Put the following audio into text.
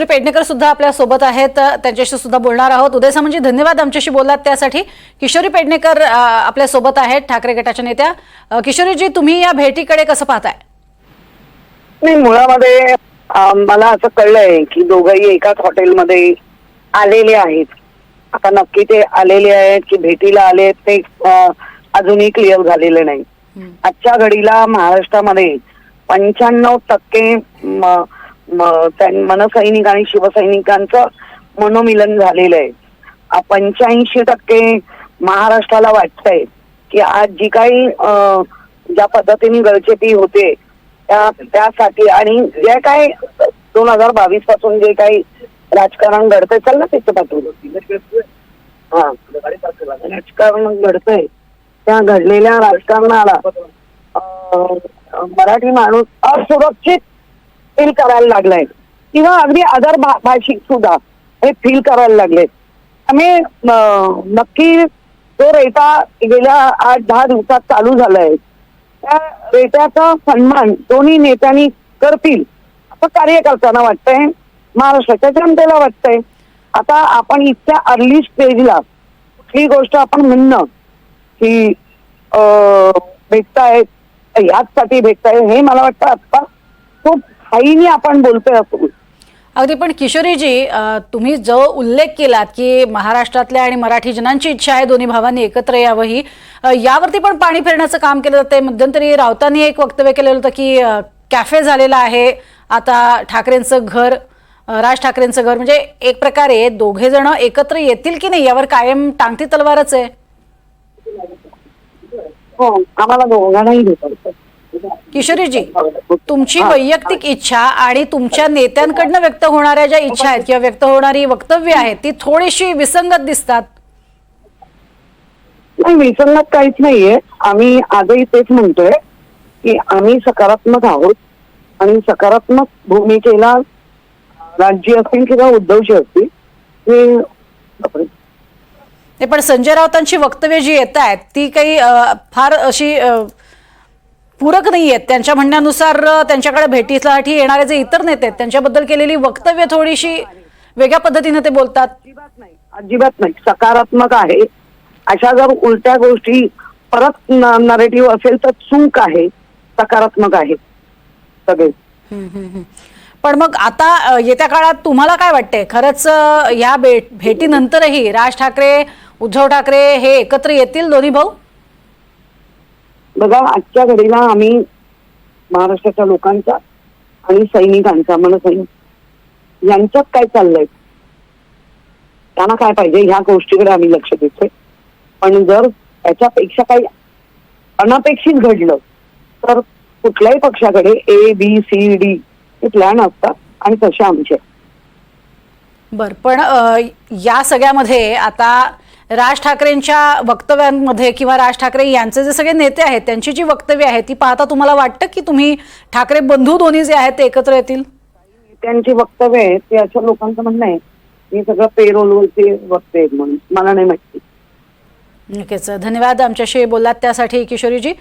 पेडणेकर सुद्धा आपल्या सोबत आहेत, त्यांच्याशी सुद्धा बोलणार आहोत। उदय सामंतजी, धन्यवाद आमच्याशी बोललात त्यासाठी। किशोरी पेडणेकर आपल्या सोबत आहेत, ठाकरे गटाच्या नेत्या। किशोरीजी, तुम्ही या भेटीकडे कसं पाहताय? नाही, मुळामध्ये मला असं कळलंय की दोघंही एकाच हॉटेलमध्ये आलेले आहेत। आता नक्की ते आलेले आहेत की भेटीला आलेत ते अजूनही क्लिअर झालेलं नाही। आजच्या घडीला महाराष्ट्रामध्ये 95% मनसैनिक आणि शिवसैनिकांचं मनोमिलन झालेलं आहे। 85% महाराष्ट्राला वाटतंय की आज जी काही ज्या पद्धतीने गळचेपी होते त्यासाठी आणि जे काय 2022 पासून जे काही राजकारण घडतंय, चल ना त्याच्या पाठवलं राजकारण घडतंय, त्या घडलेल्या राजकारणाला मराठी माणूस असुरक्षित फील करायला लागलाय किंवा अगदी अदर भाषिक सुद्धा हे फील करायला लागले। त्यामुळे नक्की तो रेटा गेल्या 8-10 दिवसात चालू झालाय, त्या रेट्याचा सन्मान दोन्ही नेत्यांनी करतील असं कार्यकर्त्यांना वाटतंय, महाराष्ट्राच्या जनतेला वाटतंय। आता आपण इतक्या अर्ली स्टेजला कुठली गोष्ट आपण म्हणणं की भेटतायत याचसाठी भेटताय, हे मला वाटतं आता खूप हाईने आपण बोलतोय असं। अगदी, पण किशोरीजी, तुम्ही जो उल्लेख केलात की महाराष्ट्रातल्या आणि मराठी जनांची इच्छा आहे दोन्ही भावांनी एकत्र यावं, ही यावरती पण पाणी फिरण्याचं काम केलं जातंय। मध्यंतरी राऊतांनी एक वक्तव्य केलेलं होतं की कॅफे झालेला आहे आता ठाकरेंचं घर, राज ठाकरेंचं घर, म्हणजे एक प्रकारे दोघे जण एकत्र येतील की नाही यावर कायम टांगती तलवारच आहे। हो, आम्हाला दोघांनाही भेटायचं। किशोरीजी, तुमची वैयक्तिक इच्छा आणि तुमच्या नेत्यांकडनं व्यक्त होणाऱ्या ज्या इच्छा आहेत किंवा व्यक्त होणारी वक्तव्य आहेत ती थोडीशी विसंगत दिसतात। नाही, विसंगत काहीच नाहीये। आम्ही आजही तेच म्हणतोय की आम्ही सकारात्मक आहोत आणि सकारात्मक भूमिकेला राज्य असतील किंवा उद्धवजी असतील हे पण संजय राऊतांची वक्तव्य जी येत आहेत ती काही फार अशी पूरक नाही आहेत। त्यांच्या म्हणण्यानुसार त्यांच्याकडे भेटीसाठी येणारे जे इतर नेते आहेत त्यांच्याबद्दल केलेली वक्तव्य थोडीशी वेगळ्या पद्धतीने ते बोलतात। अजिबात नाही, सकारात्मक आहे। अशा जर उलट्या गोष्टी परत नरेटिव्ह असेल तर चूक आहे, सकारात्मक आहे सगळे। पण मग आता येत्या काळात तुम्हाला काय वाटतंय, खरंच या भेटीनंतरही राज ठाकरे, उद्धव ठाकरे हे एकत्र येतील दोन्ही भाऊ? बघा, आजच्या घडीला आम्ही महाराष्ट्राच्या लोकांचा आणि सैनिकांचा, मनसैनिक यांच्यात काय चाललंय, त्यांना काय पाहिजे ह्या गोष्टीकडे आम्ही लक्ष देतोय। पण जर त्याच्यापेक्षा काही अनपेक्षित घडलं तर कुठल्याही पक्षाकडे ABCD हे प्लॅन असतात आणि तसे आमचे। बर, पण या सगळ्यामध्ये आता राज ठाकरेंच्या वक्तव्यांमध्ये किंवा राज ठाकरे यांचे जे सगळे नेते आहेत त्यांची जी वक्तव्य आहेत ती पाहता तुम्हाला वाटतं की तुम्ही ठाकरे बंधू दोन्ही जे आहेत ते एकत्र येतील? त्यांची वक्तव्य आहेत ते अशा लोकांचं म्हणणं आहे हे सगळं पेरोलवरचे वक्तव्य आहेत म्हणून, मला नाही माहिती। नक्कीच, धन्यवाद आमच्याशी बोललात त्यासाठी किशोरीजी।